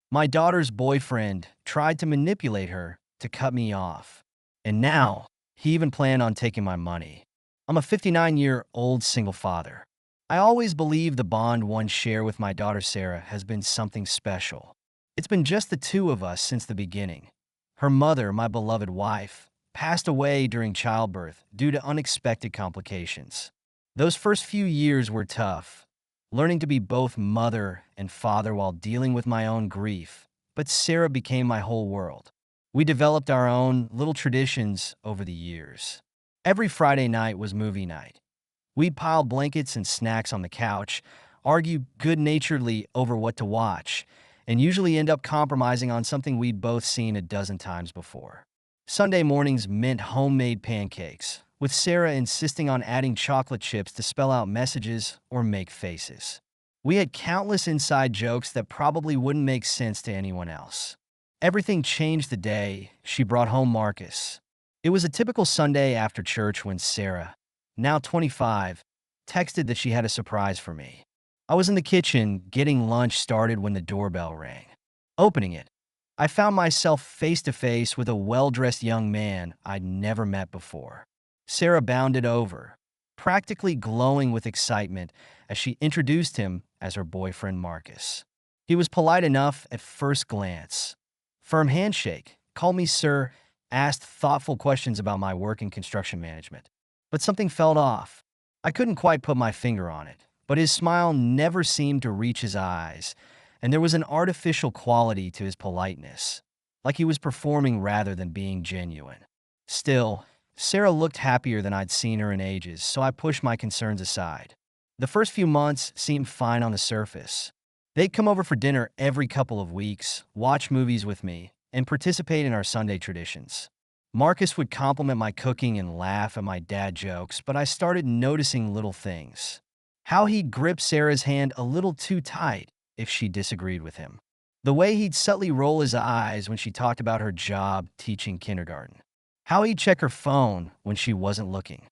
My daughter's boyfriend tried to manipulate her to cut me off. And now, he even planned on taking my money. I'm a 59-year-old single father. I always believe the bond one share with my daughter Sarah has been something special. It's been just the two of us since the beginning. Her mother, my beloved wife, passed away during childbirth due to unexpected complications. Those first few years were tough, learning to be both mother and father while dealing with my own grief. But Sarah became my whole world. We developed our own little traditions over the years. Every Friday night was movie night. We'd pile blankets and snacks on the couch, argue good-naturedly over what to watch, and usually end up compromising on something we'd both seen a dozen times before. Sunday mornings meant homemade pancakes, with Sarah insisting on adding chocolate chips to spell out messages or make faces. We had countless inside jokes that probably wouldn't make sense to anyone else. Everything changed the day she brought home Marcus. It was a typical Sunday after church when Sarah, now 25, texted that she had a surprise for me. I was in the kitchen getting lunch started when the doorbell rang. Opening it, I found myself face to face with a well-dressed young man I'd never met before. Sarah bounded over, practically glowing with excitement as she introduced him as her boyfriend Marcus. He was polite enough at first glance. Firm handshake, call me sir, asked thoughtful questions about my work in construction management. But something felt off. I couldn't quite put my finger on it, but his smile never seemed to reach his eyes, and there was an artificial quality to his politeness, like he was performing rather than being genuine. Still, Sarah looked happier than I'd seen her in ages, so I pushed my concerns aside. The first few months seemed fine on the surface. They'd come over for dinner every couple of weeks, watch movies with me, and participate in our Sunday traditions. Marcus would compliment my cooking and laugh at my dad jokes, but I started noticing little things. How he'd grip Sarah's hand a little too tight if she disagreed with him. The way he'd subtly roll his eyes when she talked about her job teaching kindergarten. How he'd check her phone when she wasn't looking.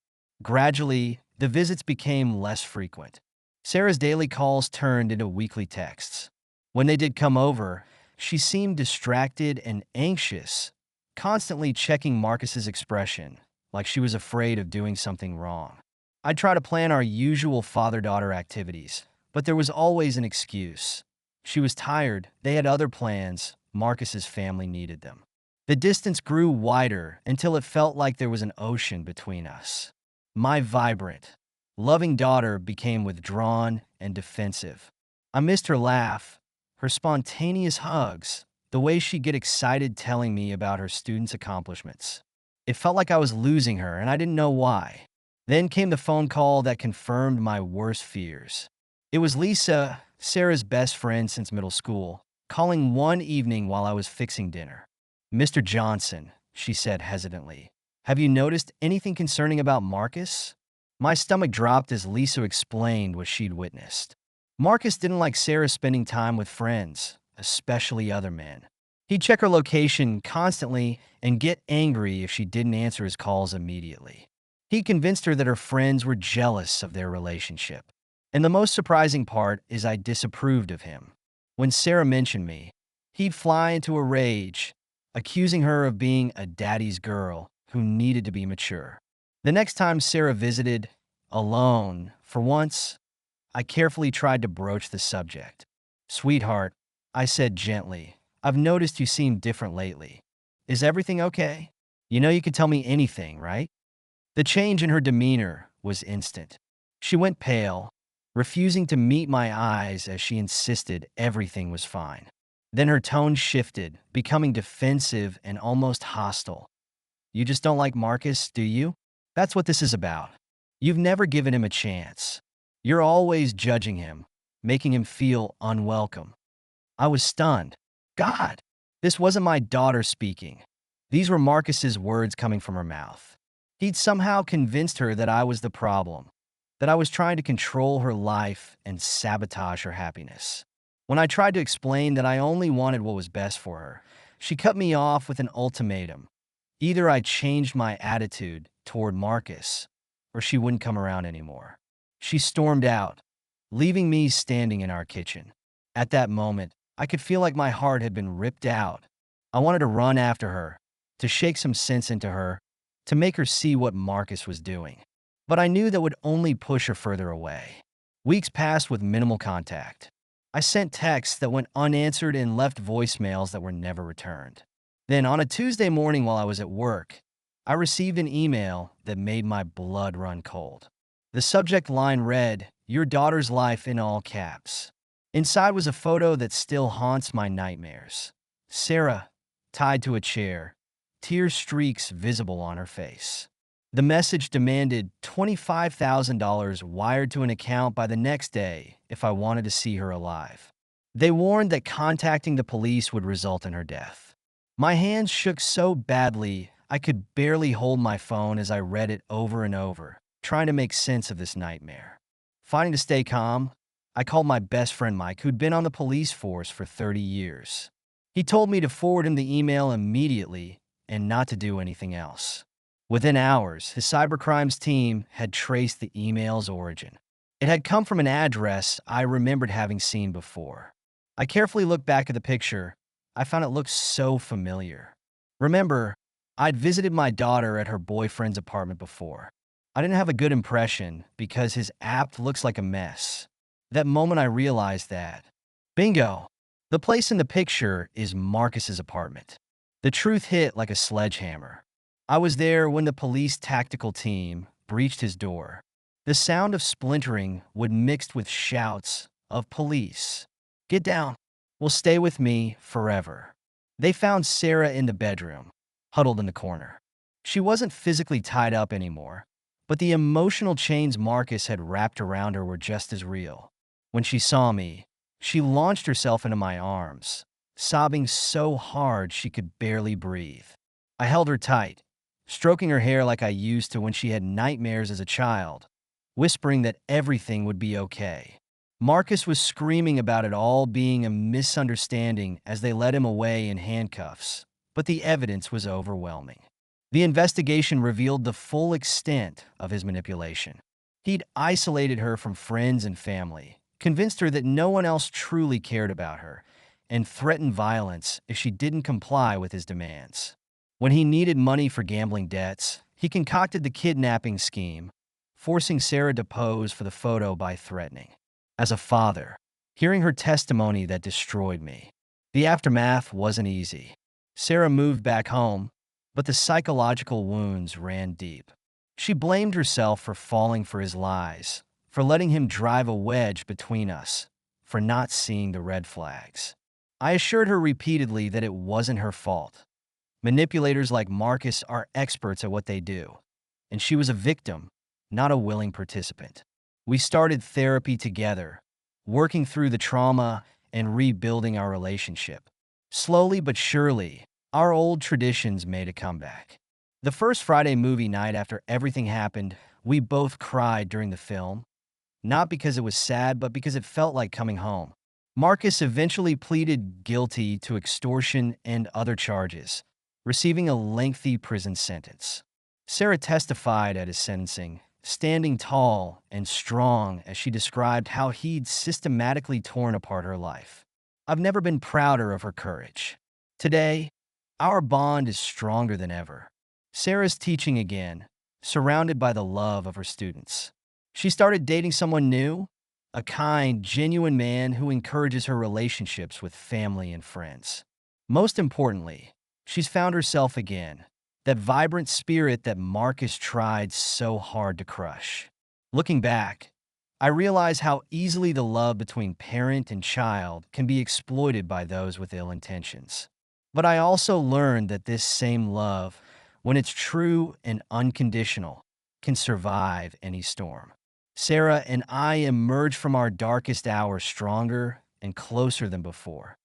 Gradually, the visits became less frequent. Sarah's daily calls turned into weekly texts. When they did come over, she seemed distracted and anxious, constantly checking Marcus's expression, like she was afraid of doing something wrong. I'd try to plan our usual father-daughter activities, but there was always an excuse. She was tired, they had other plans, Marcus's family needed them. The distance grew wider until it felt like there was an ocean between us. My vibrant, loving daughter became withdrawn and defensive. I missed her laugh, her spontaneous hugs, the way she'd get excited telling me about her students' accomplishments. It felt like I was losing her, and I didn't know why. Then came the phone call that confirmed my worst fears. It was Lisa, Sarah's best friend since middle school, calling one evening while I was fixing dinner. "Mr. Johnson," she said hesitantly, "have you noticed anything concerning about Marcus?" My stomach dropped as Lisa explained what she'd witnessed. Marcus didn't like Sarah spending time with friends, especially other men. He'd check her location constantly and get angry if she didn't answer his calls immediately. He convinced her that her friends were jealous of their relationship. And the most surprising part is I disapproved of him. When Sarah mentioned me, he'd fly into a rage, accusing her of being a daddy's girl who needed to be mature. The next time Sarah visited, alone, for once, I carefully tried to broach the subject. "Sweetheart," I said gently, "I've noticed you seem different lately. Is everything okay? You know you can tell me anything, right?" The change in her demeanor was instant. She went pale, refusing to meet my eyes as she insisted everything was fine. Then her tone shifted, becoming defensive and almost hostile. "You just don't like Marcus, do you? That's what this is about. You've never given him a chance. You're always judging him, making him feel unwelcome." I was stunned. God, this wasn't my daughter speaking. These were Marcus's words coming from her mouth. He'd somehow convinced her that I was the problem, that I was trying to control her life and sabotage her happiness. When I tried to explain that I only wanted what was best for her, she cut me off with an ultimatum. Either I changed my attitude toward Marcus, or she wouldn't come around anymore. She stormed out, leaving me standing in our kitchen. At that moment, I could feel like my heart had been ripped out. I wanted to run after her, to shake some sense into her, to make her see what Marcus was doing. But I knew that would only push her further away. Weeks passed with minimal contact. I sent texts that went unanswered and left voicemails that were never returned. Then, on a Tuesday morning while I was at work, I received an email that made my blood run cold. The subject line read, "Your daughter's life," in all caps. Inside was a photo that still haunts my nightmares. Sarah, tied to a chair, tear streaks visible on her face. The message demanded $25,000 wired to an account by the next day if I wanted to see her alive. They warned that contacting the police would result in her death. My hands shook so badly I could barely hold my phone as I read it over and over, trying to make sense of this nightmare. Fighting to stay calm, I called my best friend Mike, who'd been on the police force for 30 years. He told me to forward him the email immediately and not to do anything else. Within hours, his cybercrimes team had traced the email's origin. It had come from an address I remembered having seen before. I carefully looked back at the picture. I found it looked so familiar. Remember, I'd visited my daughter at her boyfriend's apartment before. I didn't have a good impression because his app looks like a mess. That moment I realized that. Bingo! The place in the picture is Marcus's apartment. The truth hit like a sledgehammer. I was there when the police tactical team breached his door. The sound of splintering would mixed with shouts of "Police! Get down! Will stay with me forever." They found Sarah in the bedroom, huddled in the corner. She wasn't physically tied up anymore, but the emotional chains Marcus had wrapped around her were just as real. When she saw me, she launched herself into my arms, sobbing so hard she could barely breathe. I held her tight, stroking her hair like I used to when she had nightmares as a child, whispering that everything would be okay. Marcus was screaming about it all being a misunderstanding as they led him away in handcuffs, but the evidence was overwhelming. The investigation revealed the full extent of his manipulation. He'd isolated her from friends and family, convinced her that no one else truly cared about her, and threatened violence if she didn't comply with his demands. When he needed money for gambling debts, he concocted the kidnapping scheme, forcing Sarah to pose for the photo by threatening. As a father, hearing her testimony that destroyed me. The aftermath wasn't easy. Sarah moved back home, but the psychological wounds ran deep. She blamed herself for falling for his lies, for letting him drive a wedge between us, for not seeing the red flags. I assured her repeatedly that it wasn't her fault. Manipulators like Marcus are experts at what they do, and she was a victim, not a willing participant. We started therapy together, working through the trauma and rebuilding our relationship. Slowly but surely, our old traditions made a comeback. The first Friday movie night after everything happened, we both cried during the film, not because it was sad, but because it felt like coming home. Marcus eventually pleaded guilty to extortion and other charges, receiving a lengthy prison sentence. Sarah testified at his sentencing, standing tall and strong as she described how he'd systematically torn apart her life. I've never been prouder of her courage. Today, our bond is stronger than ever. Sarah's teaching again, surrounded by the love of her students. She started dating someone new, a kind, genuine man who encourages her relationships with family and friends. Most importantly, she's found herself again, that vibrant spirit that Marcus tried so hard to crush. Looking back, I realize how easily the love between parent and child can be exploited by those with ill intentions. But I also learned that this same love, when it's true and unconditional, can survive any storm. Sarah and I emerged from our darkest hours stronger and closer than before,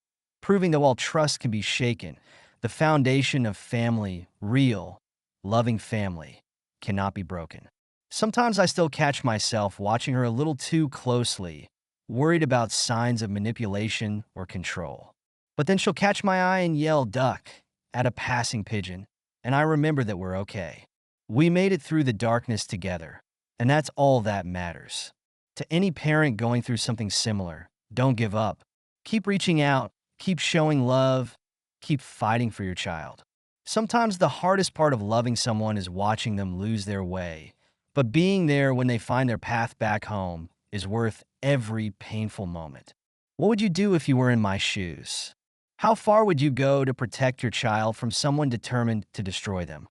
proving that while trust can be shaken, the foundation of family, real, loving family, cannot be broken. Sometimes I still catch myself watching her a little too closely, worried about signs of manipulation or control. But then she'll catch my eye and yell "duck" at a passing pigeon, and I remember that we're okay. We made it through the darkness together, and that's all that matters. To any parent going through something similar, don't give up. Keep reaching out, Keep showing love. Keep fighting for your child. Sometimes the hardest part of loving someone is watching them lose their way, but being there when they find their path back home is worth every painful moment. What would you do if you were in my shoes? How far would you go to protect your child from someone determined to destroy them?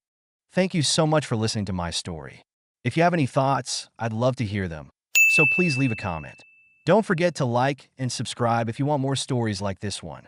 Thank you so much for listening to my story. If you have any thoughts, I'd love to hear them, so please leave a comment. Don't forget to like and subscribe if you want more stories like this one.